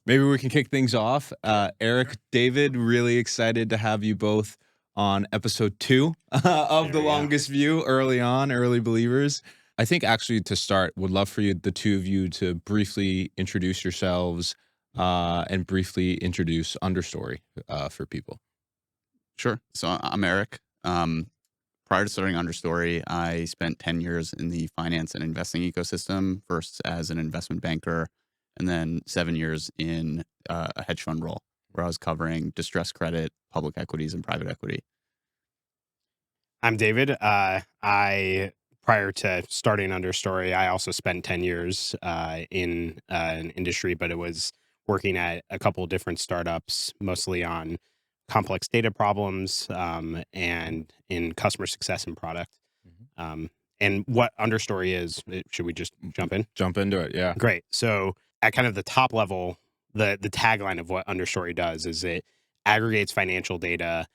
Maybe we can kick things off. Eric, David, really excited to have you both on episode 2 of There The we go. Longest View, early on, early believers. I think actually to start, would love for you, the two of you, to briefly introduce yourselves and briefly introduce Understory for people. Sure. So I'm Eric. Prior to starting Understory, I spent 10 years in the finance and investing ecosystem, first as an investment banker, and then 7 years in a hedge fund role where I was covering distressed credit, public equities, and private equity. I'm David. Prior to starting Understory, I also spent 10 years in an industry, but it was working at a couple of different startups, mostly on complex data problems and in customer success and product. And what Understory is, should we just jump in? Jump into it, yeah. Great. So at kind of the top level, the tagline of what Understory does is it aggregates financial data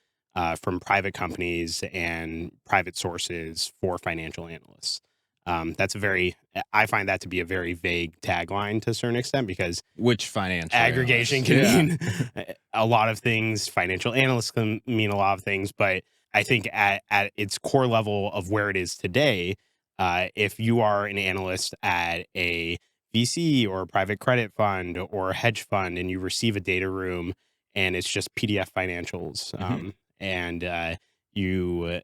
from private companies and private sources for financial analysts. I find that to be a very vague tagline to a certain extent, because Which financial aggregation analysts? can mean a lot of things. Financial analysts can mean a lot of things, but I think at its core level of where it is today, if you are an analyst at a VC or a private credit fund or a hedge fund and you receive a data room and it's just PDF financials, and you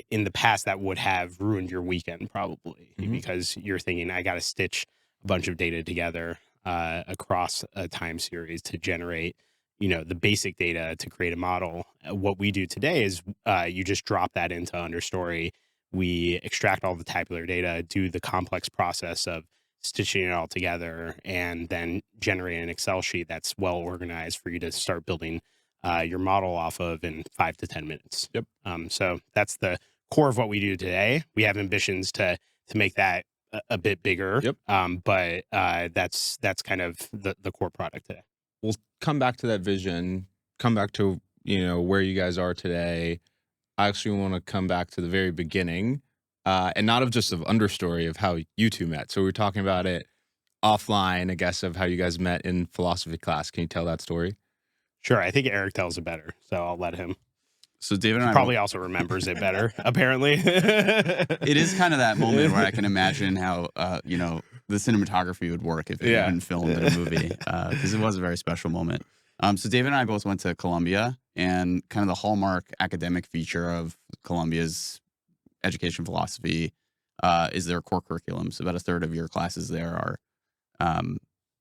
in the past that would have ruined your weekend probably, because you're thinking, I got to stitch a bunch of data together across a time series to generate the basic data to create a model. What we do today is you just drop that into Understory. We extract all the tabular data, do the complex process of stitching it all together, and then generate an Excel sheet that's well organized for you to start building your model off of in 5 to 10 minutes. Yep. So that's the core of what we do today. We have ambitions to make that a bit bigger. Yep. But that's kind of the core product today. We'll come back to that vision, come back to, where you guys are today. I actually want to come back to the very beginning, and not of just of Understory, of how you two met. So we were talking about it offline, I guess, of how you guys met in philosophy class. Can you tell that story? Sure. I think Eric tells it better, so I'll let him. So David and He I probably also remembers it better, apparently. It is kind of that moment where I can imagine how the cinematography would work if it had been filmed in a movie, because it was a very special moment. So David and I both went to Columbia, and kind of the hallmark academic feature of Columbia's education philosophy is their core curriculum. So about a third of your classes there are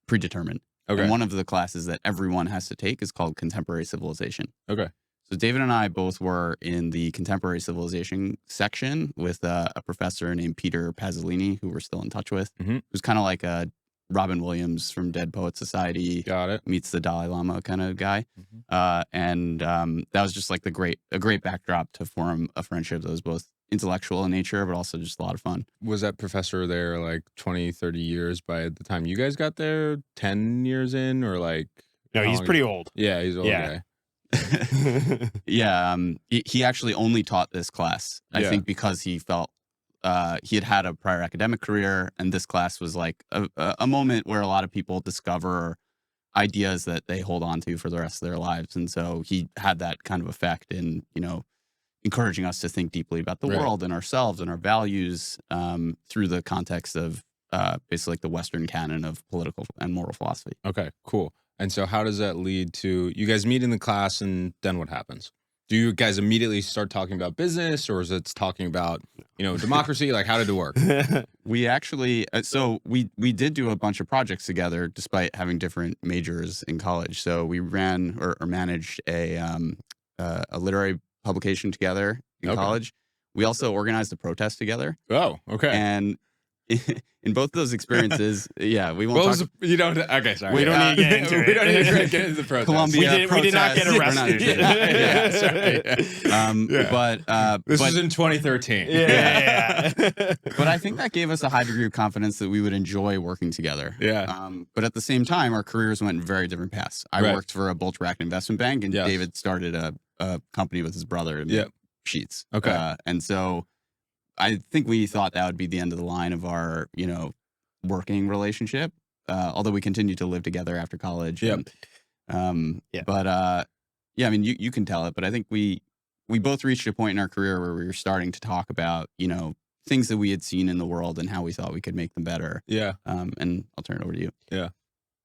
predetermined. Okay. And one of the classes that everyone has to take is called Contemporary Civilization. Okay. So David and I both were in the Contemporary Civilization section with a professor named Peter Pasolini, who we're still in touch with, who's kind of like a Robin Williams from Dead Poets Society. Got it. Meets the Dalai Lama kind of guy. And that was just like a great backdrop to form a friendship that was both intellectual in nature, but also just a lot of fun. Was that professor there like 20, 30 years by the time you guys got there? 10 years in, or like? No, he's pretty old. Yeah, he's old guy. Yeah, he actually only taught this class, I think, because he felt he had a prior academic career, and this class was like a moment where a lot of people discover ideas that they hold on to for the rest of their lives. And so he had that kind of effect in, encouraging us to think deeply about the world and ourselves and our values through the context of basically like the Western canon of political and moral philosophy. Okay, cool. And so how does that lead to, you guys meet in the class, and then what happens? Do you guys immediately start talking about business, or is it talking about, democracy? Like, how did it work? We actually, so we did do a bunch of projects together despite having different majors in college. So we ran or managed a literary publication together in college. We also organized a protest together. Oh, okay. And in both those experiences, we won't talk. Okay, sorry. We don't need to get into it. We don't need to get into the protest. Columbia we did not get arrested. This was in 2013. Yeah. But I think that gave us a high degree of confidence that we would enjoy working together. Yeah. But at the same time, our careers went in very different paths. I worked for a bulge bracket investment bank, and David started a company with his brother to make sheets. Okay. And so I think we thought that would be the end of the line of our, working relationship. although we continued to live together after college. Yep. Yeah. But yeah, I mean, you can tell it, but I think we both reached a point in our career where we were starting to talk about, things that we had seen in the world and how we thought we could make them better. Yeah. And I'll turn it over to you. Yeah.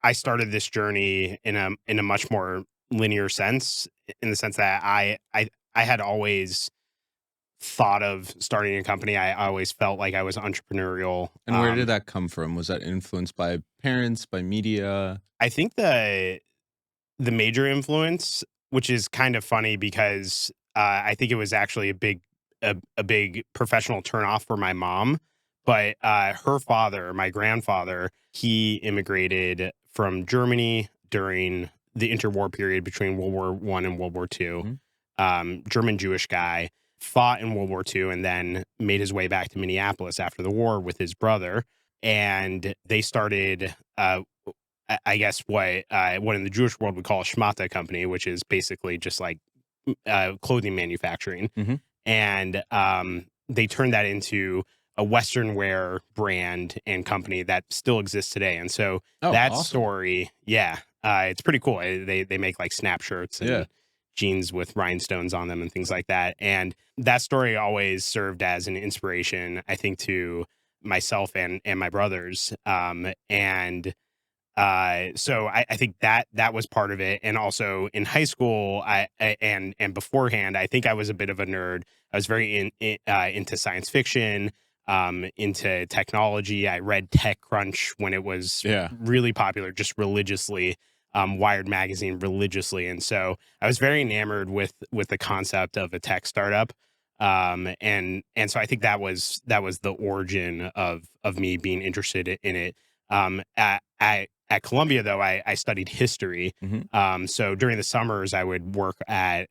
I started this journey in a much more linear sense, in the sense that I had always thought of starting a company. I always felt like I was entrepreneurial. And where did that come from? Was that influenced by parents, by media? I think the major influence, which is kind of funny because I think it was actually a big professional turnoff for my mom. But her father, my grandfather, he immigrated from Germany during the interwar period between World War I and World War II. German Jewish guy, fought in World War II, and then made his way back to Minneapolis after the war with his brother. And they started I guess what in the Jewish world we call a shmata company, which is basically just like clothing manufacturing. Mhm. And they turned that into a Western wear brand and company that still exists today. And so Oh, that awesome. story, yeah, it's pretty cool. They make like snap shirts and Yeah. jeans with rhinestones on them and things like that. And that story always served as an inspiration, I think, to myself and my brothers. So I think that was part of it. And also in high school, and beforehand, I think I was a bit of a nerd. I was very into science fiction, into technology. I read TechCrunch when it was Yeah. really popular, just religiously. Wired magazine religiously, and so I was very enamored with the concept of a tech startup. And so I think that was the origin of me being interested in it. At Columbia, though, I studied history. Mhm. So during the summers, I would work at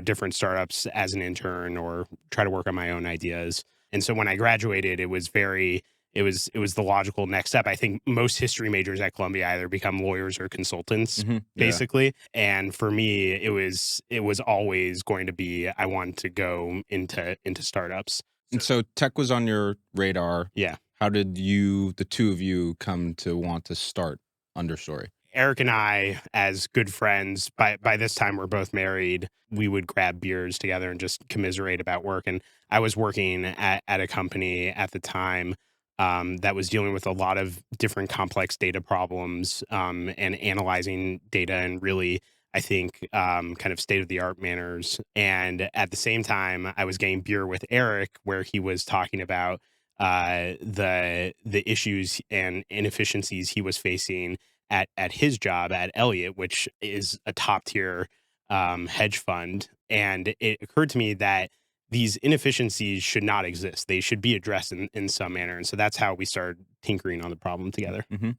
different startups as an intern or try to work on my own ideas. And so when I graduated, it was the logical next step. I think most history majors at Columbia either become lawyers or consultants, Yeah. basically. And for me, it was always going to be, I wanted to go into startups. And so tech was on your radar. Yeah. How did the two of you, come to want to start Understory? Eric and I, as good friends, by this time we're both married, we would grab beers together and just commiserate about work. And I was working at a company at the time that was dealing with a lot of different complex data problems, and analyzing data in really, I think, kind of state of the art manners. And at the same time, I was getting beer with Eric, where he was talking about the issues and inefficiencies he was facing at his job at Elliott, which is a top tier hedge fund. And it occurred to me that these inefficiencies should not exist. They should be addressed in some manner. And so that's how we started tinkering on the problem together. Mm-hmm.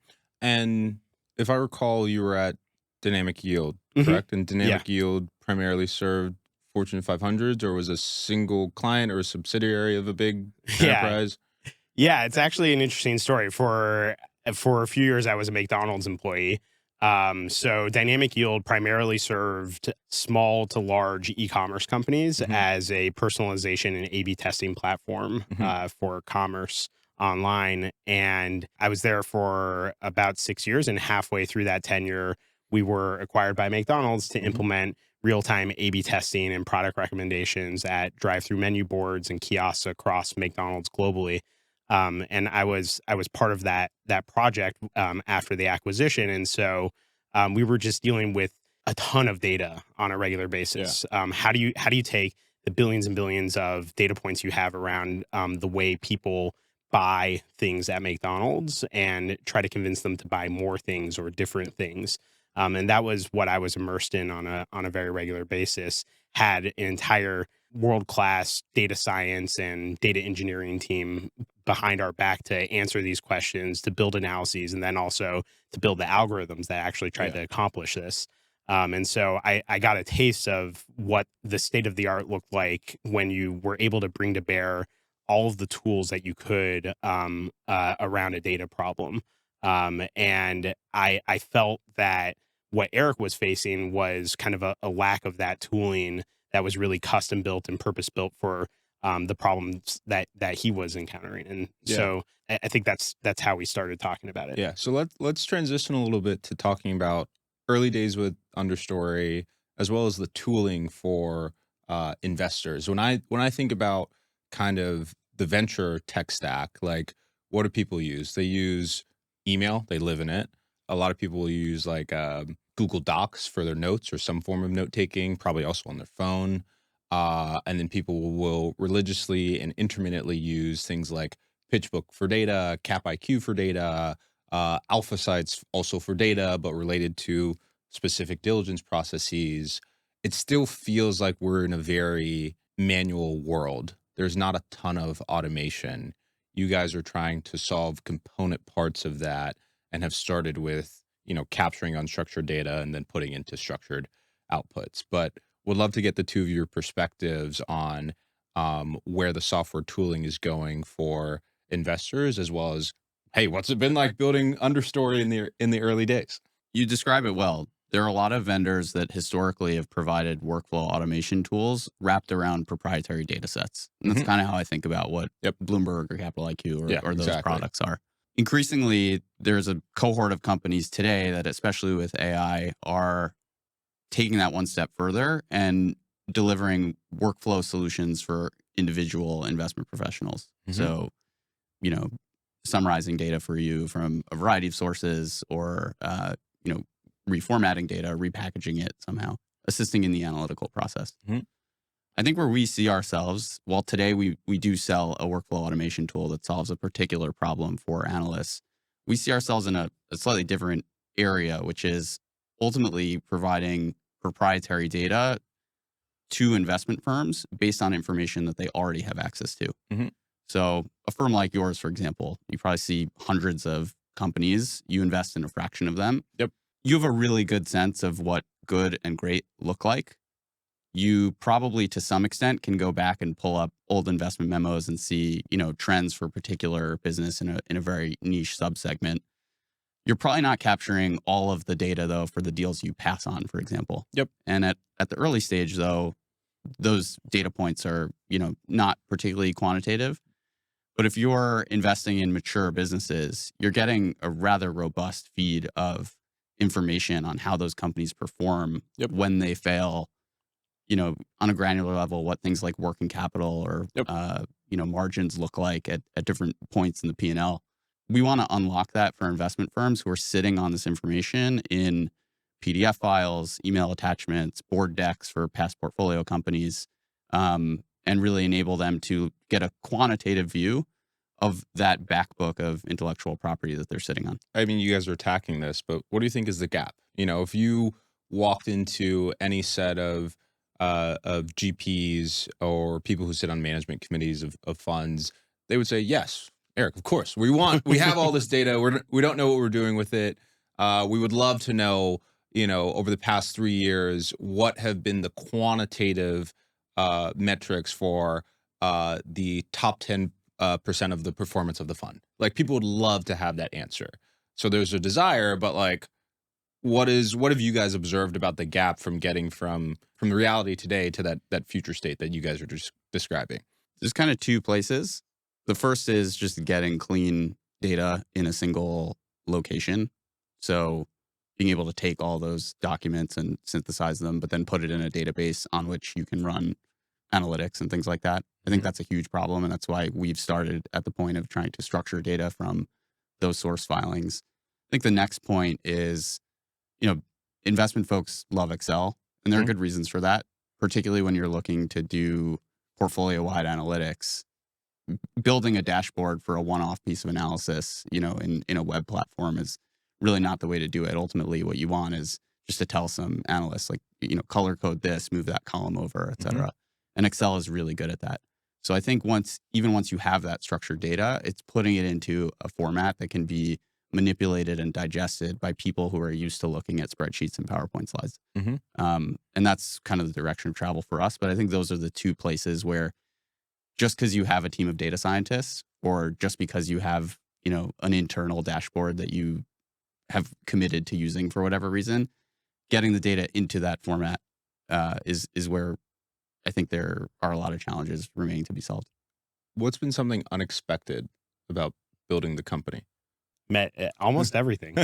And if I recall, you were at Dynamic Yield, Mhm. correct? And Dynamic Yield primarily served Fortune 500s, or was a single client or a subsidiary of a big Yeah. enterprise? Yeah, it's actually an interesting story. For a few years, I was a McDonald's employee. So Dynamic Yield primarily served small to large e-commerce companies Mhm. as a personalization and A/B testing platform Mhm. for commerce online. And I was there for about 6 years, and halfway through that tenure, we were acquired by McDonald's to Mhm. implement real-time A/B testing and product recommendations at drive-through menu boards and kiosks across McDonald's globally. And I was part of that project after the acquisition, and so we were just dealing with a ton of data on a regular basis. How do you take the billions and billions of data points you have around the way people buy things at McDonald's and try to convince them to buy more things or different things? And that was what I was immersed in on a very regular basis. Had an entire world class data science and data engineering team behind our back to answer these questions, to build analyses, and then also to build the algorithms that actually tried to accomplish this. And so I got a taste of what the state of the art looked like when you were able to bring to bear all of the tools that you could around a data problem. And I felt that what Eric was facing was kind of a lack of that tooling that was really custom built and purpose built for the problems that he was encountering. And Yeah. so I think that's how we started talking about it. Yeah. So let's transition a little bit to talking about early days with Understory, as well as the tooling for investors. When I think about kind of the venture tech stack, like what do people use? They use email. They live in it. A lot of people will use like Google Docs for their notes or some form of note taking, probably also on their phone. And then people will religiously and intermittently use things like PitchBook for data, CapIQ for data, Alpha Sites also for data, but related to specific diligence processes. It still feels like we're in a very manual world. There's not a ton of automation. You guys are trying to solve component parts of that and have started with, capturing unstructured data and then putting into structured outputs. But would love to get the two of your perspectives on where the software tooling is going for investors, as well as, hey, what's it been like building Understory in the early days? You describe it well. There are a lot of vendors that historically have provided workflow automation tools wrapped around proprietary data sets. And that's kind of how I think about what Bloomberg or Capital IQ or those exactly. products are. Increasingly, there's a cohort of companies today that, especially with AI, are taking that one step further and delivering workflow solutions for individual investment professionals. So, summarizing data for you from a variety of sources, or reformatting data, repackaging it somehow, assisting in the analytical process. I think where we see ourselves, while today we do sell a workflow automation tool that solves a particular problem for analysts, we see ourselves in a slightly different area, which is ultimately providing proprietary data to investment firms based on information that they already have access to. So a firm like yours, for example, you probably see hundreds of companies. You invest in a fraction of them. You have a really good sense of what good and great look like. You probably, to some extent, can go back and pull up old investment memos and see, trends for particular business in a very niche subsegment. You're probably not capturing all of the data, though, for the deals you pass on, for example. And at the early stage, though, those data points are, not particularly quantitative. But if you're investing in mature businesses, you're getting a rather robust feed of information on how those companies perform when they fail, on a granular level, what things like working capital or, margins look like at different points in the P&L. We want to unlock that for investment firms who are sitting on this information in PDF files, email attachments, board decks for past portfolio companies, and really enable them to get a quantitative view of that back book of intellectual property that they're sitting on. I mean, you guys are attacking this, but what do you think is the gap? If you walked into any set of GPs or people who sit on management committees of funds, they would say, yes, Eric, of course. We have all this data. We don't know what we're doing with it. We would love to know, over the past 3 years, what have been the quantitative metrics for the top 10% of the performance of the fund. Like, people would love to have that answer. So there's a desire, but like, what have you guys observed about the gap from getting from the reality today to that future state that you guys are just describing? There's kind of two places. The first is just getting clean data in a single location. So being able to take all those documents and synthesize them, but then put it in a database on which you can run analytics and things like that. I think that's a huge problem. And that's why we've started at the point of trying to structure data from those source filings. I think the next point is, investment folks love Excel, and there are good reasons for that, particularly when you're looking to do portfolio-wide analytics. Building a dashboard for a one-off piece of analysis, in a web platform is really not the way to do it. Ultimately, what you want is just to tell some analysts, like, color code this, move that column over, et cetera. And Excel is really good at that. So I think once you have that structured data, it's putting it into a format that can be manipulated and digested by people who are used to looking at spreadsheets and PowerPoint slides. And that's kind of the direction of travel for us. But I think those are the two places where, just because you have a team of data scientists, or just because you have, an internal dashboard that you have committed to using for whatever reason, getting the data into that format is where I think there are a lot of challenges remaining to be solved. What's been something unexpected about building the company? Met almost everything.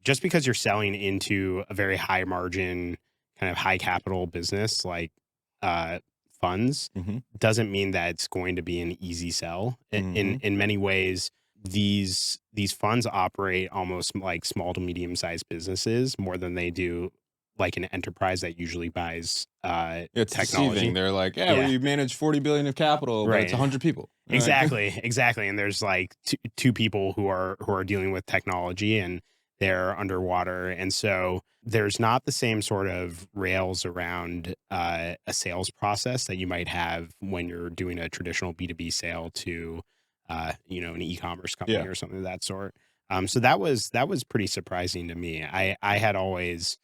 Just because you're selling into a very high margin, kind of high capital business like uh, funds, Mhm. doesn't mean that it's going to be an easy sell. Mhm. In many ways, these funds operate almost like small to medium sized businesses more than they do like an enterprise that usually buys It's deceiving. technology. They're like, "Yeah, Yeah, we manage 40 billion of capital, but it's right. 100 people." You're like, Exactly. And there's like two people who are dealing with technology and they're underwater. And so there's not the same sort of rails around a sales process that you might have when you're doing a traditional B2B sale to an e-commerce company yeah. or something of that sort. So that was pretty surprising to me. I had always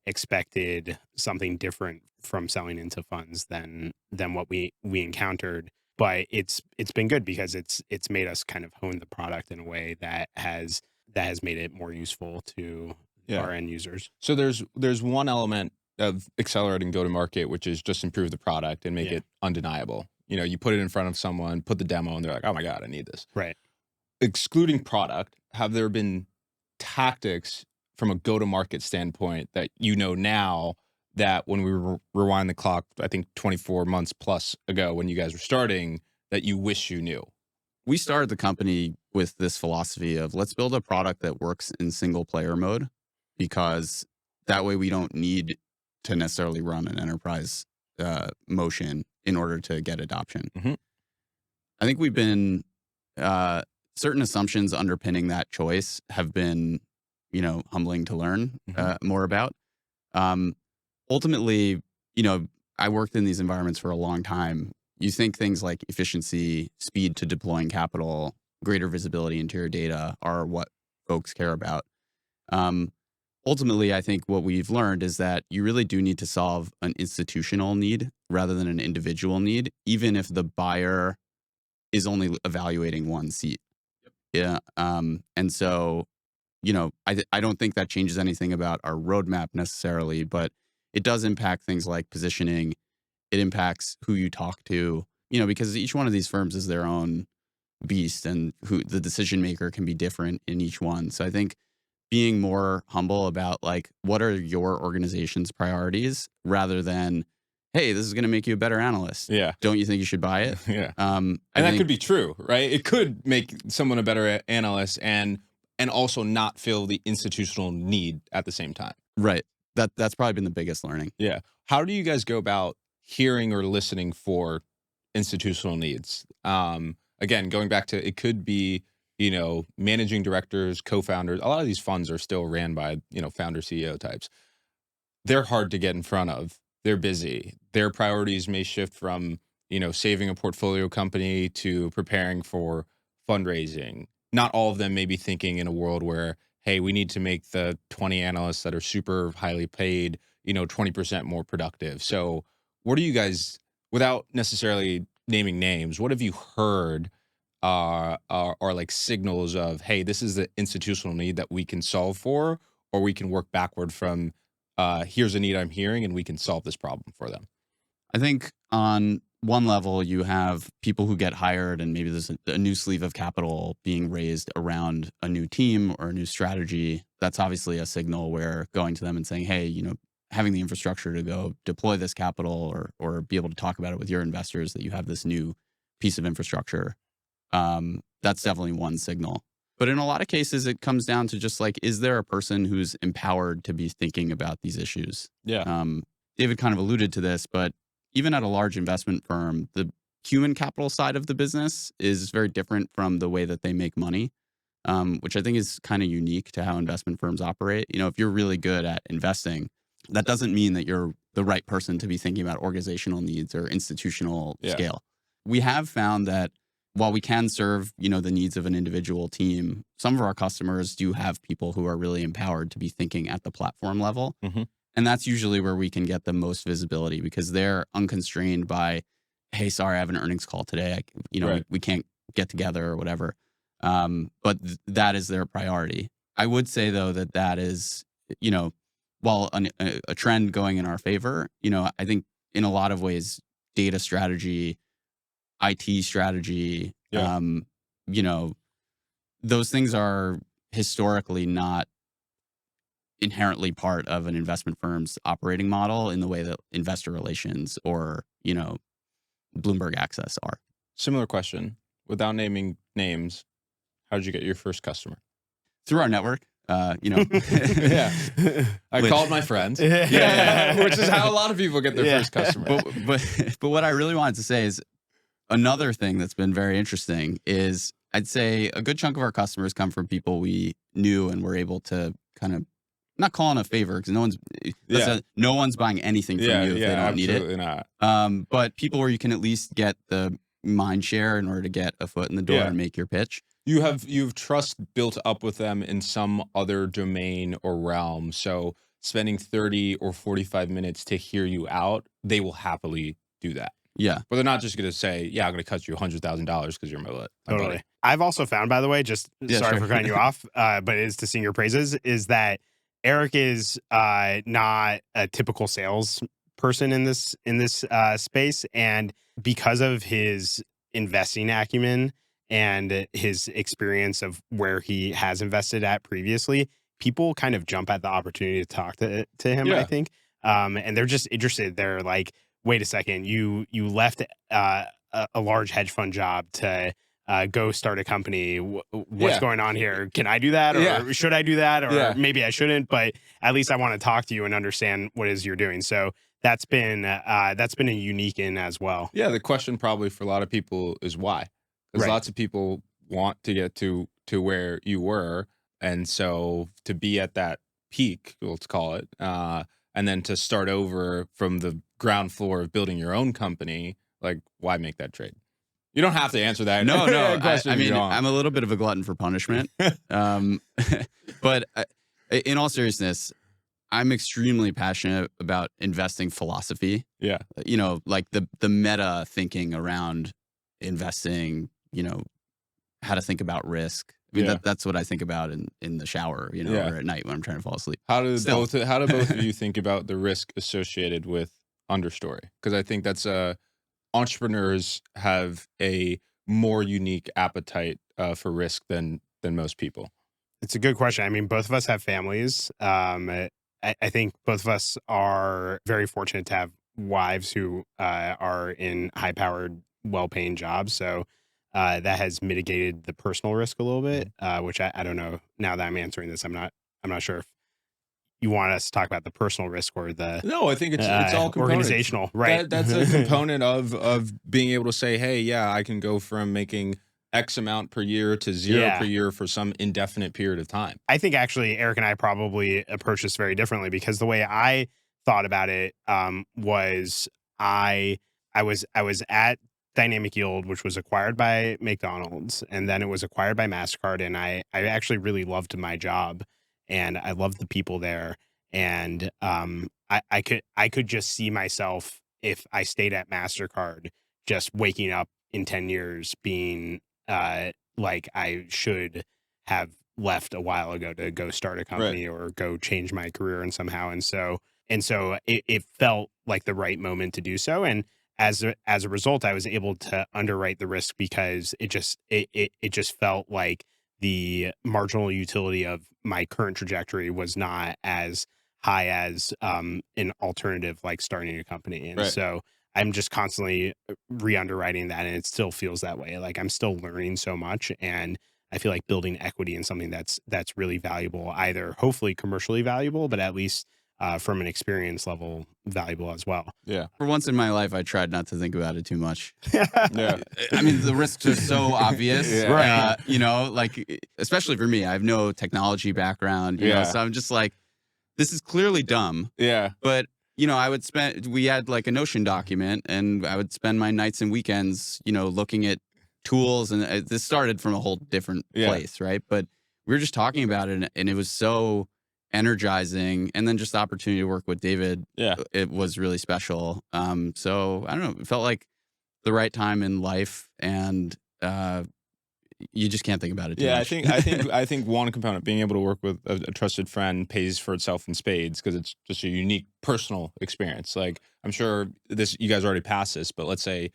expected something different from selling into funds than what we encountered, but it's been good because it's made us kind of hone the product in a way that has made it more useful to Yeah. our end users. So there's one element of accelerating go to market, which is just improve the product and make Yeah, it undeniable. You put it in front of someone, put the demo, and they're like, "Oh my god, I need this." right. Excluding product, have there been tactics from a go to market standpoint that now that when we rewind the clock, I think 24 months plus ago when you guys were starting, that you wish you knew? We started the company with this philosophy of let's build a product that works in single player mode, because that way we don't need to necessarily run an enterprise motion in order to get adoption. Mhm. I think we've been uh, certain assumptions underpinning that choice have been, humbling to learn Mhm. more about. Um, Ultimately, you know, I worked in these environments for a long time. You think things like efficiency, speed to deploying capital, greater visibility into your data are what folks care about. Um, Ultimately, I think what we've learned is that you really do need to solve an institutional need rather than an individual need, even if the buyer is only evaluating one seat. Yeah. And so, I don't think that changes anything about our roadmap necessarily, but it does impact things like positioning. It impacts who you talk to, because each one of these firms is their own beast, and who the decision maker can be different in each one. So I think being more humble about like what are your organization's priorities rather than, hey, this is going to make you a better analyst. Yeah. Don't you think you should buy it? Yeah. I And that could think be true, right? It could make someone a better analyst and also not feel the institutional need at the same time. right. That's probably been the biggest learning. Yeah. How do you guys go about hearing or listening for institutional needs? Again, going back to it could be, managing directors, co-founders. A lot of these funds are still ran by, founder CEO types. They're hard to get in front of. They're busy. Their priorities may shift from, saving a portfolio company to preparing for fundraising. Not all of them may be thinking in a world where, hey, we need to make the 20 analysts that are super highly paid, 20% more productive. So, what are you guys, without necessarily naming names, what have you heard are like signals of, hey, this is the institutional need that we can solve for, or we can work backward from here's a need I'm hearing, and we can solve this problem for them. I think on one level, you have people who get hired, and maybe there's a new sleeve of capital being raised around a new team or a new strategy. That's obviously a signal where going to them and saying, hey, having the infrastructure to go deploy this capital, or be able to talk about it with your investors that you have this new piece of infrastructure. That's definitely one signal. But in a lot of cases, it comes down to just like, is there a person who's empowered to be thinking about these issues? Yeah. David kind of alluded to this, but even at a large investment firm, the human capital side of the business is very different from the way that they make money, which I think is kind of unique to how investment firms operate. If you're really good at investing, that doesn't mean that you're the right person to be thinking about organizational needs or institutional Yeah. scale. We have found that while we can serve, the needs of an individual team, some of our customers do have people who are really empowered to be thinking at the platform level. Hmm. And that's usually where we can get the most visibility, because they're unconstrained by, hey, sorry, I have an earnings call today. Right. We can't get together or whatever. But that is their priority. I would say, though, that is, while a trend going in our favor, I think in a lot of ways, data strategy, IT strategy, Yeah. Those things are historically not inherently part of an investment firm's operating model in the way that investor relations or, Bloomberg Access are. Similar question. Without naming names, how did you get your first customer? Through our network, Yeah. I called my friends. Yeah. Which is how a lot of people get their first customer. But what I really wanted to say is another thing that's been very interesting is I'd say a good chunk of our customers come from people we knew and were able to kind of not call in a favor because no one's buying anything from you if they don't need it. Absolutely not. But people where you can at least get the mind share in order to get a foot in the door and make your pitch. You've trust built up with them in some other domain or realm. So spending 30 or 45 minutes to hear you out, they will happily do that. Yeah. But they're not just going to say, yeah, I'm going to cut you $100,000 because you're my Totally. buddy. I've also found, by the way, sorry for cutting you off, but it is to sing your praises, is that Eric is not a typical sales person in this space. And because of his investing acumen and his experience of where he has invested at previously, people kind of jump at the opportunity to talk to him, I think. And they're just interested. They're like, wait a second, you left a large hedge fund job to go start a company. What's going on here? Can I do that? Or should I do that? Or maybe I shouldn't, but at least I want to talk to you and understand what it is you're doing. So that's been a unique in as well. Yeah, the question probably for a lot of people is why? Because lots of people want to get to where you were. And so to be at that peak, let's call it, and then to start over from the ground floor of building your own company, like, why make that trade? You don't have to answer that. No. I mean, I'm a little bit of a glutton for punishment. But in all seriousness, I'm extremely passionate about investing philosophy. Yeah. Like the meta thinking around investing, how to think about risk. I mean, that's what I think about in the shower, or at night when I'm trying to fall asleep. How do both of you think about the risk associated with Understory? Because I think that's entrepreneurs have a more unique appetite for risk than most people. It's a good question. I mean, both of us have families. I think both of us are very fortunate to have wives who are in high-powered, well-paying jobs. So that has mitigated the personal risk a little bit, which I don't know. Now that I'm answering this, I'm not sure if you want us to talk about the personal risk or the no. I think it's all organizational, right? That's a component of being able to say, hey, yeah, I can go from making X amount per year to zero per year for some indefinite period of time. I think actually Eric and I probably approach this very differently because the way I thought about it was I was at Dynamic Yield, which was acquired by McDonald's, and then it was acquired by MasterCard, and I actually really loved my job, and I loved the people there, and I could just see myself if I stayed at MasterCard just waking up in 10 years being like I should have left a while ago to go start a company or go change my career and somehow. And so it felt like the right moment to do so. And as a result, I was able to underwrite the risk because it just felt like the marginal utility of my current trajectory was not as high as an alternative like starting a company. And so I'm just constantly re-underwriting that, and it still feels that way. Like I'm still learning so much, and I feel like building equity in something that's really valuable, either hopefully commercially valuable, but at least from an experience level valuable as well. Yeah. For once in my life, I tried not to think about it too much. Yeah. I mean, the risks are so obvious, right? Like especially for me, I have no technology background, you know, so I'm just like, this is clearly dumb. Yeah. But we had like a Notion document, and I would spend my nights and weekends, looking at tools, and this started from a whole different place, right? But we were just talking about it, and it was so energizing. And then just the opportunity to work with David, it was really special. So I don't know, it felt like the right time in life, and you just can't think about it too Yeah, much. I think one component, being able to work with a trusted friend, pays for itself in spades because it's just a unique personal experience. Like, I'm sure this, you guys already passed this, but let's say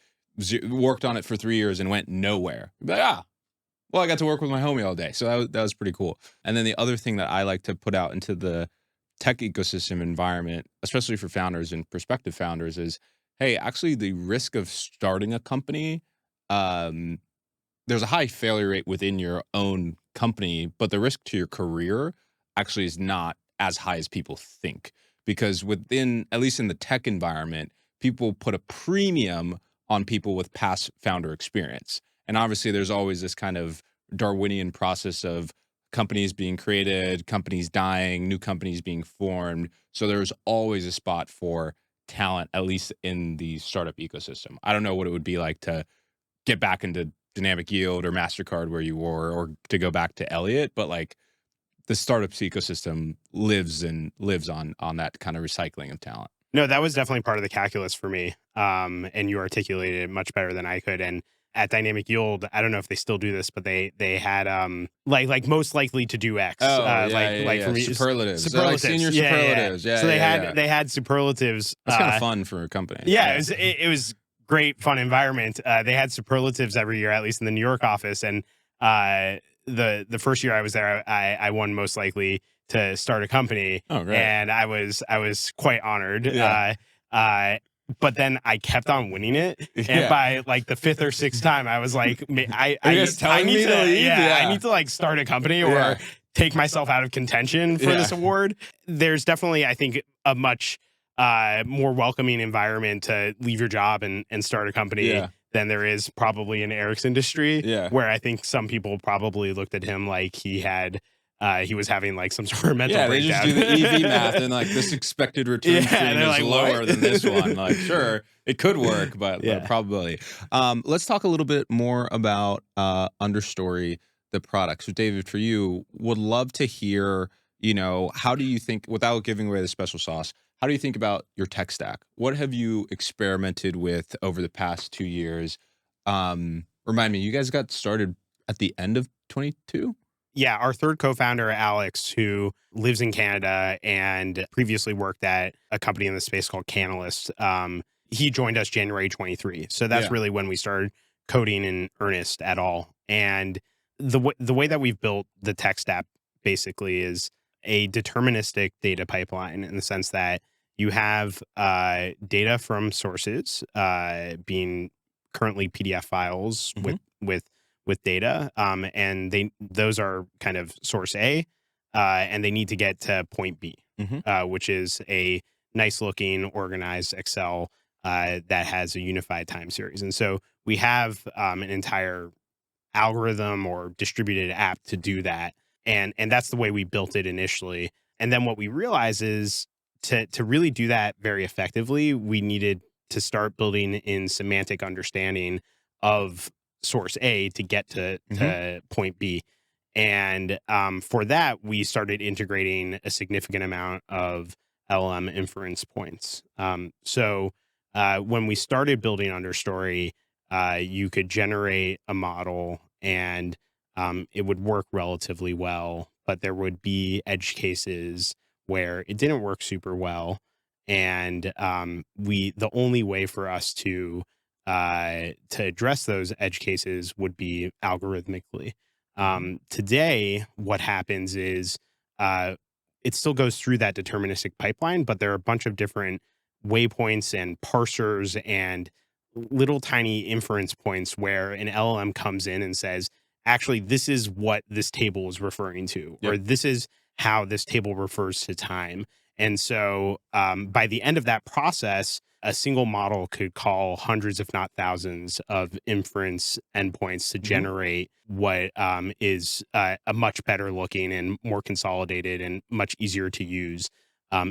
worked on it for 3 years and went nowhere. You'd be like, well, I got to work with my homie all day, so that was pretty cool. And then the other thing that I like to put out into the tech ecosystem environment, especially for founders and prospective founders, is, hey, actually, the risk of starting a company, um, there's a high failure rate within your own company, but the risk to your career actually is not as high as people think. Because within, at least in the tech environment, people put a premium on people with past founder experience. And obviously, there's always this kind of Darwinian process of companies being created, companies dying, new companies being formed. So there's always a spot for talent, at least in the startup ecosystem. I don't know what it would be like to get back into Dynamic Yield or MasterCard where you were, or to go back to Elliott, but like the startups ecosystem lives on that kind of recycling of talent. No, that was definitely part of the calculus for me. And you articulated it much better than I could. And at Dynamic Yield, I don't know if they still do this, but they had like most likely to do X. Oh, For me, superlatives. They're like senior superlatives. Yeah. So they had superlatives. That's kind of fun for a company. Yeah, it was great, fun environment. They had superlatives every year, at least in the New York office. And the first year I was there, I won most likely to start a company. Oh, great. And I was quite honored. Yeah. But then I kept on winning it, and by like the 5th or 6th time, I was like, I need to like start a company or take myself out of contention for this award. There's definitely, I think, a much more welcoming environment to leave your job and start a company than there is probably in Eric's industry, where I think some people probably looked at him like he was having like some sort of mental breakdown. They just do the EV math and like this expected return stream is like, lower than this one. Like, sure, it could work, but the probability. Let's talk a little bit more about Understory, the product. So, David, for you, would love to hear, how do you think, without giving away the special sauce, how do you think about your tech stack? What have you experimented with over the past 2 years? Remind me, you guys got started at the end of 22? Yeah, our third co-founder, Alex, who lives in Canada and previously worked at a company in the space called Canalys, he joined us January 23. So that's really when we started coding in earnest at all. And the way that we've built the tech stack basically is a deterministic data pipeline, in the sense that you have data from sources, being currently PDF files with data, and those are kind of source A, and they need to get to point B, which is a nice looking organized Excel that has a unified time series. And so we have an entire algorithm or distributed app to do that, and that's the way we built it initially. And then what we realized is to really do that very effectively, we needed to start building in semantic understanding of source A to get to point B. And for that, we started integrating a significant amount of LLM inference points. So when we started building Understory, you could generate a model and it would work relatively well, but there would be edge cases where it didn't work super well. And the only way for us to address those edge cases would be algorithmically. Today, what happens is it still goes through that deterministic pipeline, but there are a bunch of different waypoints and parsers and little tiny inference points where an LLM comes in and says, actually, this is what this table is referring to, or this is how this table refers to time. And so by the end of that process, a single model could call hundreds, if not thousands, of inference endpoints to generate what is a much better looking and more consolidated and much easier to use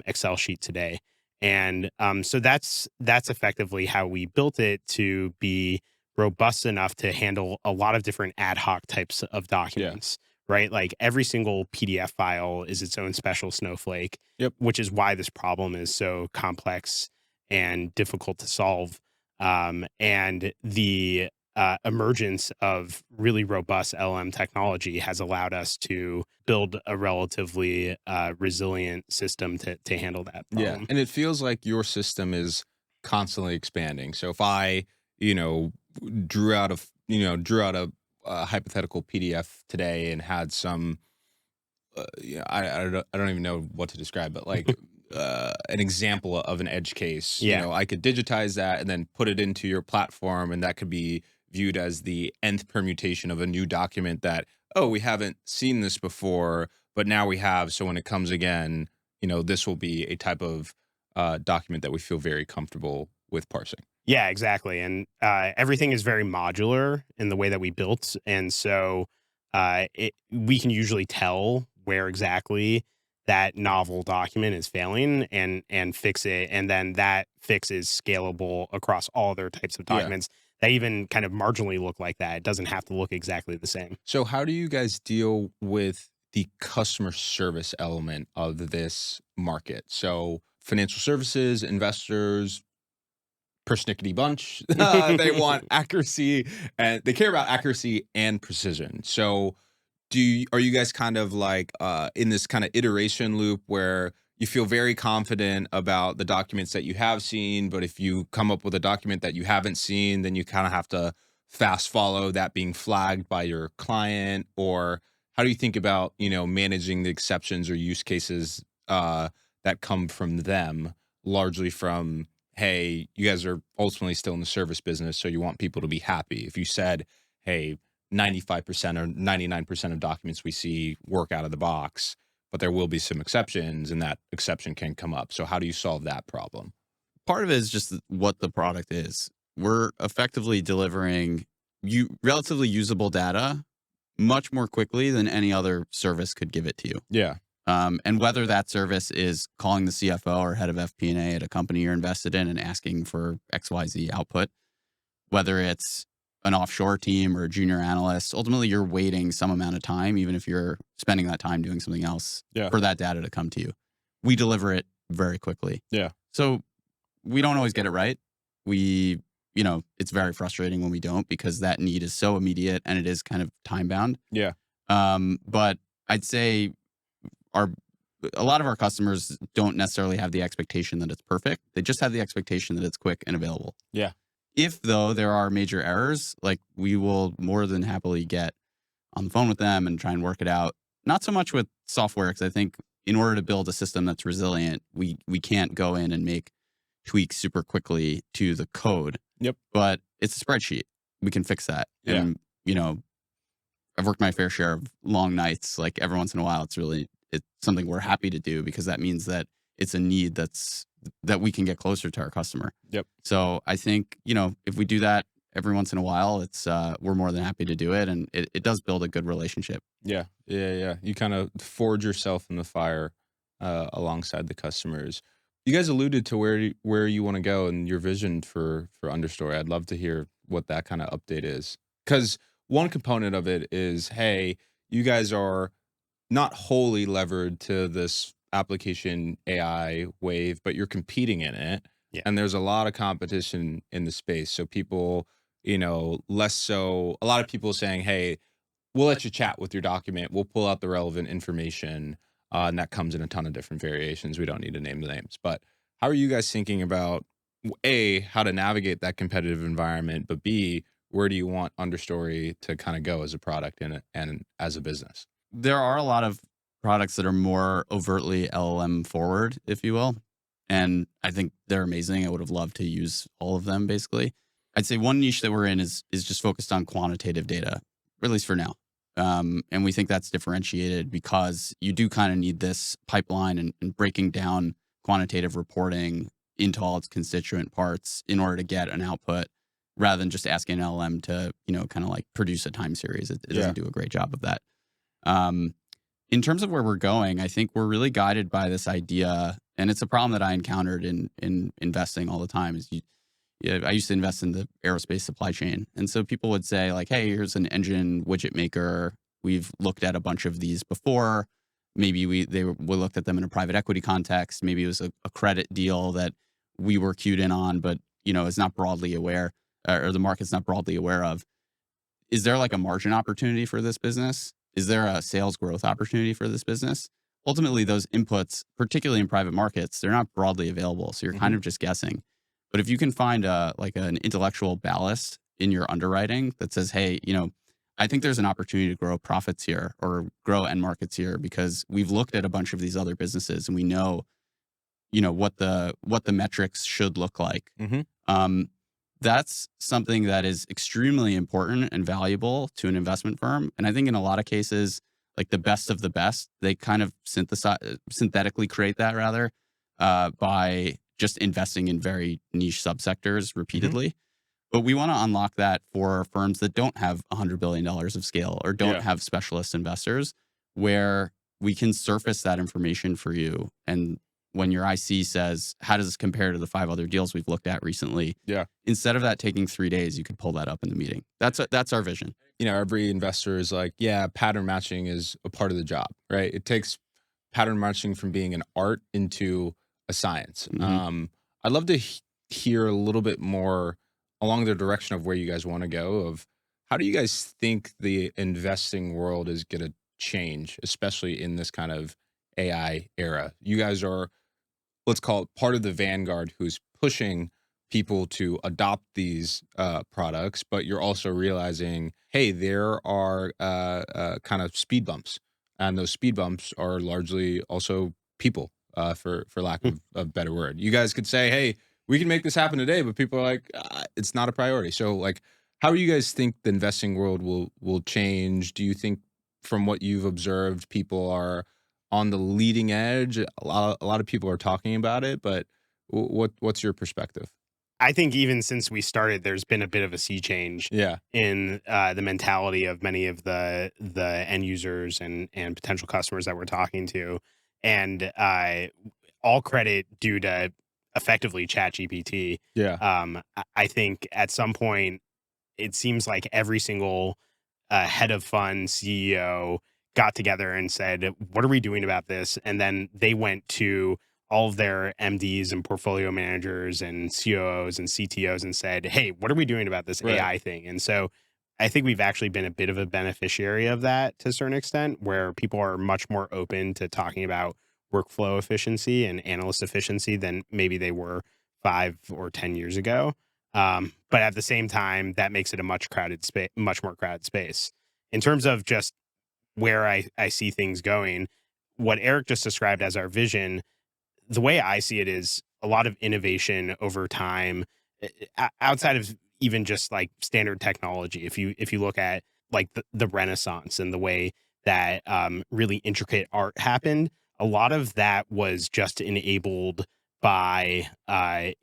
Excel sheet today. And so that's effectively how we built it to be robust enough to handle a lot of different ad hoc types of documents. Right? Like every single PDF file is its own special snowflake, which is why this problem is so complex and difficult to solve. And the emergence of really robust LM technology has allowed us to build a relatively resilient system to handle that Yeah, problem. and it feels like your system is constantly expanding. So if I, you know, drew out a hypothetical PDF today and had some, yeah, I don't even know what to describe, but like an example of an edge case, Yeah. I could digitize that and then put it into your platform, and that could be viewed as the nth permutation of a new document that, oh, we haven't seen this before, but now we have. So when it comes again, this will be a type of document that we feel very comfortable with parsing. Yeah, exactly. And everything is very modular in the way that we built. And so we can usually tell where exactly that novel document is failing and fix it. And then that fix is scalable across all other types of Yeah. documents that even kind of marginally look like that. It doesn't have to look exactly the same. So how do you guys deal with the customer service element of this market? So financial services, investors, persnickety bunch, they want accuracy, and they care about accuracy and precision. So are you guys kind of like in this kind of iteration loop where you feel very confident about the documents that you have seen, but if you come up with a document that you haven't seen, then you kind of have to fast follow that being flagged by your client? Or how do you think about managing the exceptions or use cases that come from them, largely from, hey, you guys are ultimately still in the service business, so you want people to be happy. If you said, hey, 95% or 99% of documents we see work out of the box, but there will be some exceptions, and that exception can come up. So how do you solve that problem? Part of it is just what the product is. We're effectively delivering relatively usable data much more quickly than any other service could give it to you. Yeah. And whether that service is calling the CFO or head of FP&A at a company you're invested in and asking for XYZ output, whether it's an offshore team or a junior analyst, ultimately you're waiting some amount of time, even if you're spending that time doing something else, Yeah. for that data to come to you. We deliver it very quickly. Yeah. So we don't always get it right. It's very frustrating when we don't, because that need is so immediate and it is kind of time bound. Yeah. But I'd say a lot of our customers don't necessarily have the expectation that it's perfect. They just have the expectation that it's quick and available. Yeah. If, though, there are major errors, like, we will more than happily get on the phone with them and try and work it out. Not so much with software, because I think in order to build a system that's resilient, we can't go in and make tweaks super quickly to the code. Yep. But it's a spreadsheet. We can fix that. Yeah. And, I've worked my fair share of long nights. Like, every once in a while, it's something we're happy to do, because that means that it's a need that we can get closer to our customer. Yep. So I think, if we do that every once in a while, it's we're more than happy to do it, and it does build a good relationship. Yeah. Yeah. Yeah. You kind of forge yourself in the fire alongside the customers. You guys alluded to where you want to go and your vision for Understory. I'd love to hear what that kind of update is, because one component of it is, hey, you guys are not wholly levered to this application AI wave, but you're competing in it. Yeah. And there's a lot of competition in the space. So people, less so, a lot of people saying, hey, we'll let you chat with your document. We'll pull out the relevant information. And that comes in a ton of different variations. We don't need to name the names. But how are you guys thinking about, A, how to navigate that competitive environment, but B, where do you want Understory to kind of go as a product and as a business? There are a lot of products that are more overtly LLM forward, if you will. And I think they're amazing. I would have loved to use all of them, basically. I'd say one niche that we're in is just focused on quantitative data, at least for now. And we think that's differentiated because you do kind of need this pipeline and breaking down quantitative reporting into all its constituent parts in order to get an output, rather than just asking an LLM to, kind of like produce a time series. It doesn't do a great job of that. In terms of where we're going, I think we're really guided by this idea, and it's a problem that I encountered in investing all the time. I used to invest in the aerospace supply chain, and so people would say, like, "Hey, here's an engine widget maker. We've looked at a bunch of these before. Maybe we looked at them in a private equity context. Maybe it was a credit deal that we were cued in on, but is not broadly aware." or the market's not broadly aware of. Is there like a margin opportunity for this business? Is there a sales growth opportunity for this business? Ultimately, those inputs, particularly in private markets, they're not broadly available. So you're kind of just guessing. But if you can find like an intellectual ballast in your underwriting that says, hey, I think there's an opportunity to grow profits here or grow end markets here because we've looked at a bunch of these other businesses and we know, what the metrics should look like. Um, that's something that is extremely important and valuable to an investment firm. And I think in a lot of cases, like the best of the best, they kind of synthetically create that rather by just investing in very niche subsectors repeatedly. But we want to unlock that for firms that don't have $100 billion of scale or don't have specialist investors where we can surface that information for you. And when your IC says, how does this compare to the 5 other deals we've looked at recently? Instead of that taking 3 days, you could pull that up in the meeting. That's our vision. Every investor is like, pattern matching is a part of the job, right? It takes pattern matching from being an art into a science. I'd love to hear a little bit more along the direction of where you guys want to go, of how do you guys think the investing world is going to change, especially in this kind of AI era? You guys are, let's call it, part of the vanguard who's pushing people to adopt these products, but you're also realizing, hey, there are kind of speed bumps, and those speed bumps are largely also people, for lack of a better word. You guys could say, hey, we can make this happen today, but people are like, it's not a priority. So, like, how do you guys think the investing world will change? Do you think, from what you've observed, people are on the leading edge? A lot of people are talking about it, but what's your perspective? I think even since we started, there's been a bit of a sea change in the mentality of many of the end users and potential customers that we're talking to, and all credit due to effectively ChatGPT. I think at some point it seems like every single head of fund CEO got together and said, "What are we doing about this?" And then they went to all of their MDs and portfolio managers and COOs and CTOs and said, "Hey, what are we doing about this AI thing?" And so I think we've actually been a bit of a beneficiary of that to a certain extent, where people are much more open to talking about workflow efficiency and analyst efficiency than maybe they were 5 or 10 years ago. But at the same time, that makes it a much more crowded space. In terms of just where I see things going, what Eric just described as our vision, the way I see it is a lot of innovation over time, outside of even just like standard technology. If you look at like the Renaissance and the way that really intricate art happened, a lot of that was just enabled by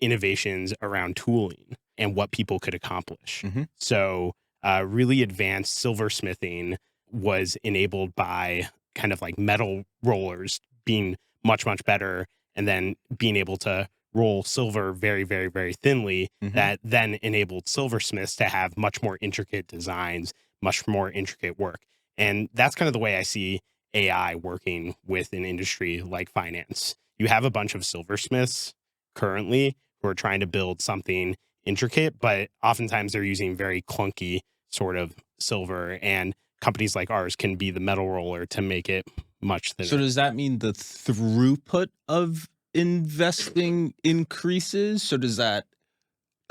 innovations around tooling and what people could accomplish. So really advanced silversmithing was enabled by kind of like metal rollers being much better, and then being able to roll silver very, very, very thinly. That then enabled silversmiths to have much more intricate designs, much more intricate work. And that's kind of the way I see AI working with an industry like finance. You have a bunch of silversmiths currently who are trying to build something intricate, but oftentimes they're using very clunky sort of silver, and companies like ours can be the metal roller to make it much thinner. So does that mean the throughput of investing increases? So does that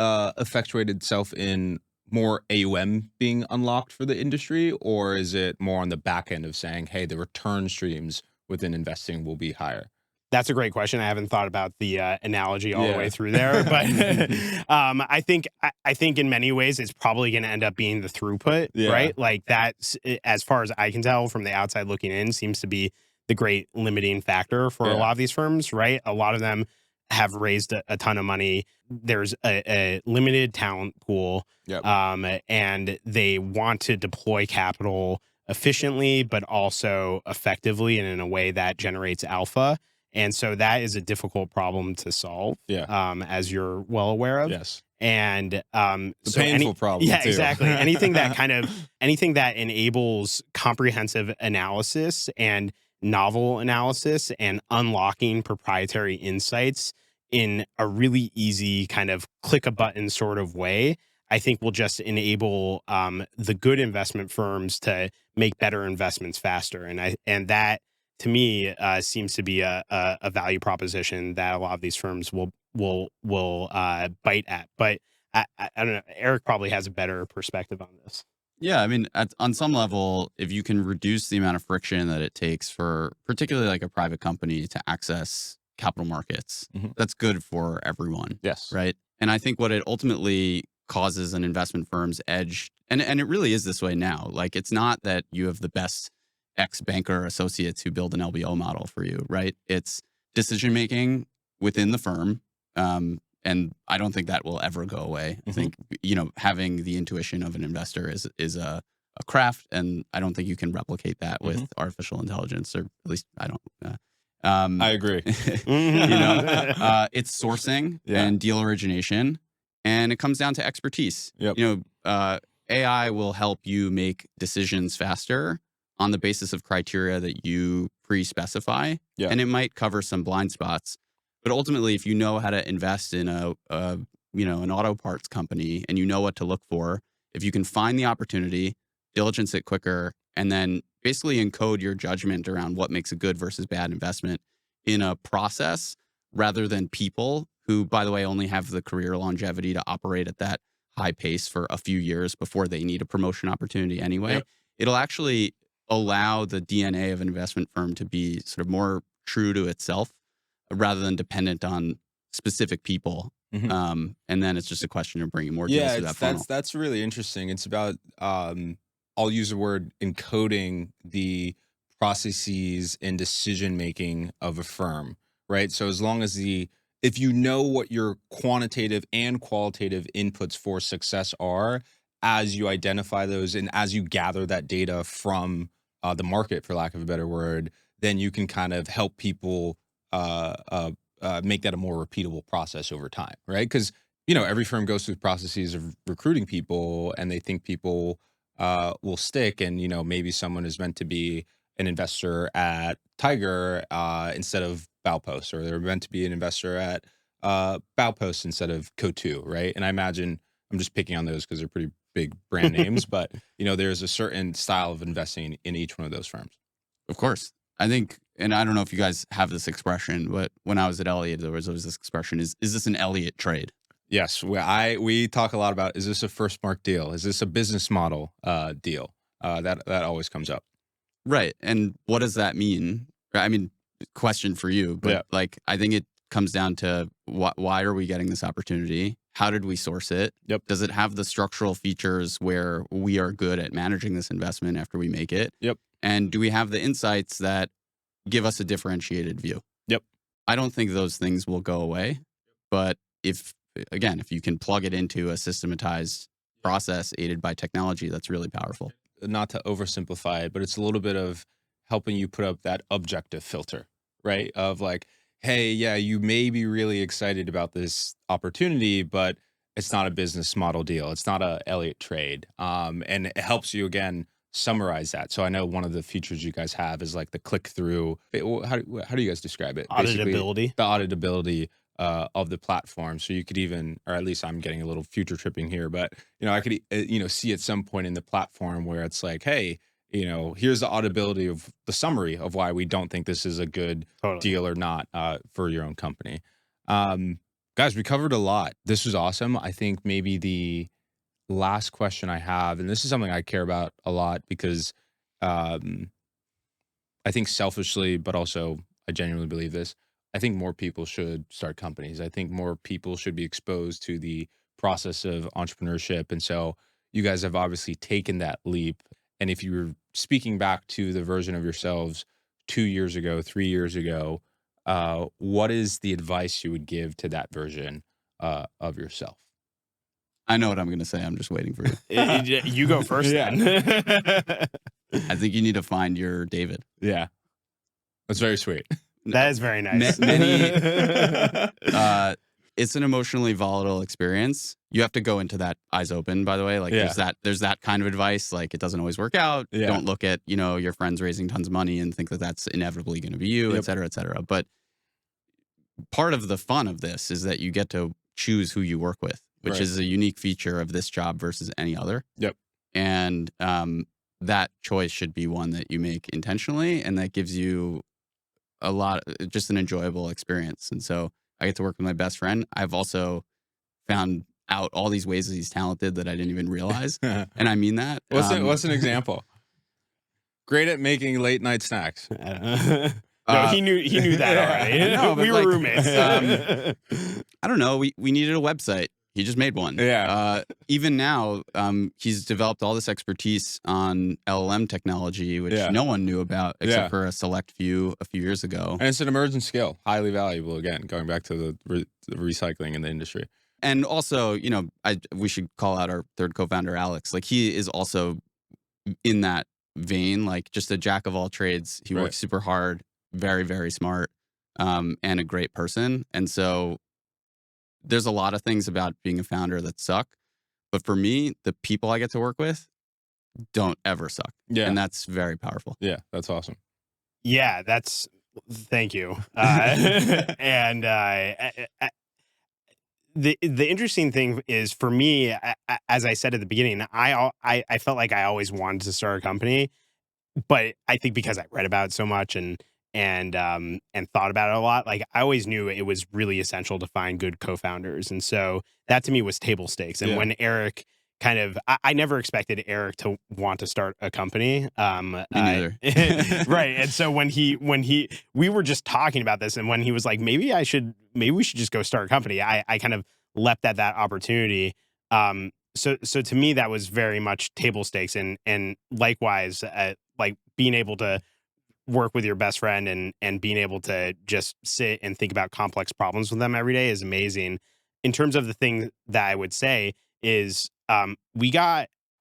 effectuate itself in more AUM being unlocked for the industry, or is it more on the back end of saying, hey, the return streams within investing will be higher? That's a great question. I haven't thought about the analogy all the way through there, but I think in many ways it's probably going to end up being the throughput, right? Like that's, as far as I can tell from the outside looking in, seems to be the great limiting factor for a lot of these firms, right? A lot of them have raised a ton of money. There's a limited talent pool, and they want to deploy capital efficiently, but also effectively and in a way that generates alpha. And so that is a difficult problem to solve, as you're well aware of. Yes. And the painful problem. Yeah, too. exactly. anything that enables comprehensive analysis and novel analysis and unlocking proprietary insights in a really easy kind of click a button sort of way, I think will just enable the good investment firms to make better investments faster. And that to me seems to be a value proposition that a lot of these firms will bite at. But I don't know. Eric probably has a better perspective on this. Yeah, I mean, on some level, if you can reduce the amount of friction that it takes for particularly like a private company to access capital markets, that's good for everyone. Yes. Right. And I think what it ultimately causes an investment firm's edge, and it really is this way now. Like, it's not that you have the best ex-banker associates who build an LBO model for you, right? It's decision making within the firm. And I don't think that will ever go away. I think, having the intuition of an investor is a craft, and I don't think you can replicate that with artificial intelligence, or at least I don't. I agree. It's sourcing and deal origination, and it comes down to expertise. Yep. AI will help you make decisions faster on the basis of criteria that you pre-specify, and it might cover some blind spots. But ultimately, if you know how to invest in an auto parts company, and you know what to look for, if you can find the opportunity, diligence it quicker, and then basically encode your judgment around what makes a good versus bad investment in a process rather than people who, by the way, only have the career longevity to operate at that high pace for a few years before they need a promotion opportunity anyway. It'll actually allow the DNA of an investment firm to be sort of more true to itself, rather than dependent on specific people. And then it's just a question of bringing more deals through that funnel. That's really interesting. It's about, I'll use the word encoding the processes and decision-making of a firm, right? So as long as if you know what your quantitative and qualitative inputs for success are, as you identify those and as you gather that data from the market, for lack of a better word, then you can kind of help people make that a more repeatable process over time, right? Because every firm goes through processes of recruiting people, and they think people will stick, and maybe someone is meant to be an investor at Tiger instead of Baupost, or they're meant to be an investor at Baupost instead of Cotu, right? And I imagine I'm just picking on those because they're pretty big brand names, but there's a certain style of investing in each one of those firms. Of course. I think, and I don't know if you guys have this expression, but when I was at Elliott, there was always this expression: is this an Elliott trade? Yes, we talk a lot about, is this a first mark deal? Is this a business model deal? That always comes up. Right. And what does that mean? I mean, question for you, but I think it comes down to why are we getting this opportunity? How did we source it? Does it have the structural features where we are good at managing this investment after we make it? And do we have the insights that give us a differentiated view? I don't think those things will go away. But if you can plug it into a systematized process aided by technology, that's really powerful. Not to oversimplify it, but it's a little bit of helping you put up that objective filter, right? Of like, hey, you may be really excited about this opportunity, but it's not a business model deal. It's not a Elliott trade. And it helps you, again, summarize that. So I know one of the features you guys have is like the click through. How do you guys describe it? Auditability. The auditability of the platform. So you could even, or at least I'm getting a little future tripping here, but I could see at some point in the platform where it's like, hey, here's the auditability of the summary of why we don't think this is a good deal or not for your own company. Guys, we covered a lot. This was awesome. I think maybe the last question I have, and this is something I care about a lot because I think selfishly, but also I genuinely believe this, I think more people should start companies. I think more people should be exposed to the process of entrepreneurship. And so you guys have obviously taken that leap. And if you were speaking back to the version of yourselves 2 years ago, 3 years ago, what is the advice you would give to that version of yourself? I know what I'm going to say. I'm just waiting for you. You go first. Then. I think you need to find your David. Yeah. That's very sweet. That is very nice. It's an emotionally volatile experience. You have to go into that eyes open, by the way. Like there's that kind of advice. Like, it doesn't always work out. Don't look at, your friends raising tons of money and think that that's inevitably going to be you, et cetera, et cetera. But part of the fun of this is that you get to choose who you work with. which Right. is a unique feature of this job versus any other. Yep. And that choice should be one that you make intentionally, and that gives you just an enjoyable experience. And so I get to work with my best friend. I've also found out all these ways that he's talented that I didn't even realize. And I mean that. What's an example? Great at making late night snacks. No, he knew that already. No, but we were like, roommates. I don't know. We needed a website. He just made one. Yeah. Even now, he's developed all this expertise on LLM technology, which Yeah. no one knew about except Yeah. for a select few a few years ago. And it's an emergent skill, highly valuable. Again, going back to the recycling in the industry. And also, you know, we should call out our third co-founder, Alex. Like, he is also in that vein, like just a jack of all trades. He Right. works super hard, very, very smart, and a great person. And so there's a lot of things about being a founder that suck. But for me, the people I get to work with don't ever suck. Yeah. And that's very powerful. Yeah, that's awesome. Yeah, thank you. And the interesting thing is, for me, as I said at the beginning, I felt like I always wanted to start a company, but I think because I read about it so much and thought about it a lot, like I always knew it was really essential to find good co-founders, and so that to me was table stakes. And Yeah. when Eric I never expected Eric to want to start a company. Me neither. Right. And so when we were just talking about this, and when he was like, maybe we should just go start a company, I kind of leapt at that opportunity. So to me, that was very much table stakes, and likewise, like being able to work with your best friend and being able to just sit and think about complex problems with them every day is amazing. In terms of the thing that I would say is, I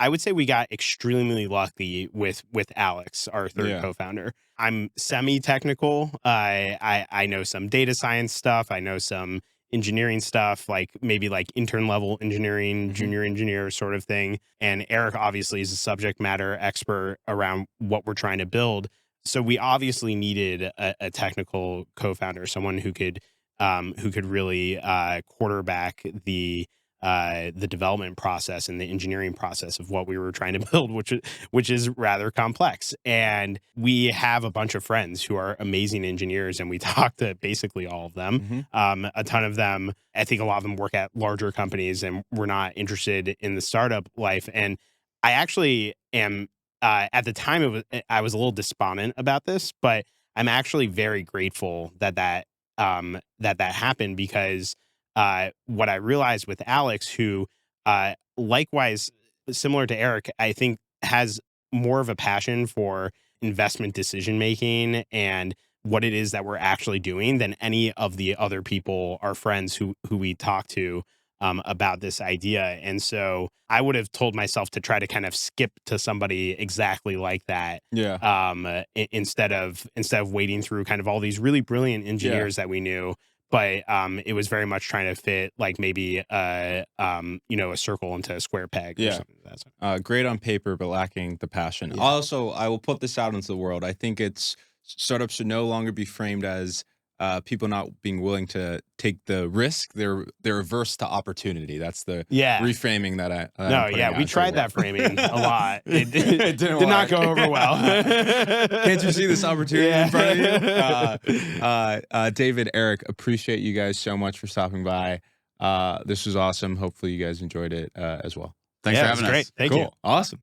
would say we got extremely lucky with Alex, our third Yeah. co-founder. I'm semi-technical. I know some data science stuff. I know some engineering stuff, like maybe like intern level engineering, junior engineer sort of thing. And Eric obviously is a subject matter expert around what we're trying to build. So we obviously needed a technical co-founder, someone who could really quarterback the development process and the engineering process of what we were trying to build, which is rather complex. And we have a bunch of friends who are amazing engineers, and we talk to basically all of them. A ton of them, I think a lot of them work at larger companies and were not interested in the startup life. And I actually am, at the time, I was a little despondent about this, but I'm actually very grateful that happened, because what I realized with Alex, who likewise, similar to Eric, I think has more of a passion for investment decision making and what it is that we're actually doing than any of the other people, our friends who we talk to about this idea. And so I would have told myself to try to kind of skip to somebody exactly like that. Yeah. Instead of wading through kind of all these really brilliant engineers that we knew. But it was very much trying to fit, like, maybe a circle into a square peg. Or something like that. Great on paper, but lacking the passion. Yeah. Also, I will put this out into the world. I think startups should no longer be framed as people not being willing to take the risk. They're averse to opportunity. That's the reframing that we tried that framing a lot. It did not go over well. Can't you see this opportunity in front of you? David, Eric, appreciate you guys so much for stopping by. This was awesome. Hopefully you guys enjoyed it as well. Thanks for having us. Great. Thank cool. you. Awesome.